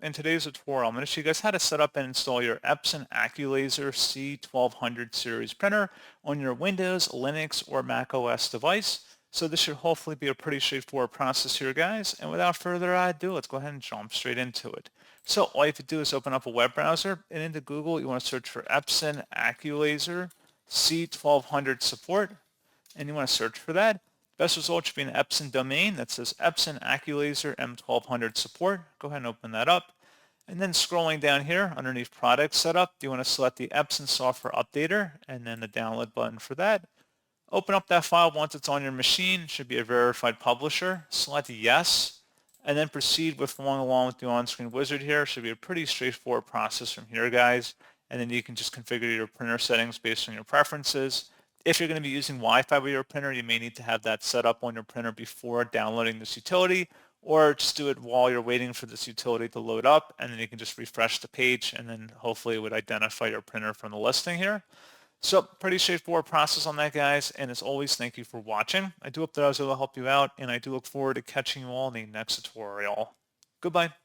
In today's tutorial, I'm going to show you guys how to set up and install your Epson AcuLaser C1200 series printer on your Windows, Linux, or Mac OS device. So this should hopefully be a pretty straightforward process here, guys. And without further ado, let's go ahead and jump straight into it. So all you have to do is open up a web browser, and into Google, you want to search for Epson AcuLaser C1200 support, and you want to search for that. Best result should be an Epson domain that says Epson AcuLaser M1200 support. Go ahead and open that up. And then scrolling down here underneath product setup, you want to select the Epson software updater and then the download button for that. Open up that file once it's on your machine. It should be a verified publisher. Select yes, and then proceed with following along with the on-screen wizard here. It should be a pretty straightforward process from here, guys. And then you can just configure your printer settings based on your preferences. If you're going to be using Wi-Fi with your printer, you may need to have that set up on your printer before downloading this utility, or just do it while you're waiting for this utility to load up, and then you can just refresh the page, and then hopefully it would identify your printer from the listing here. So pretty straightforward process on that, guys. And as always, thank you for watching. I do hope that I was able to help you out, and I do look forward to catching you all in the next tutorial. Goodbye.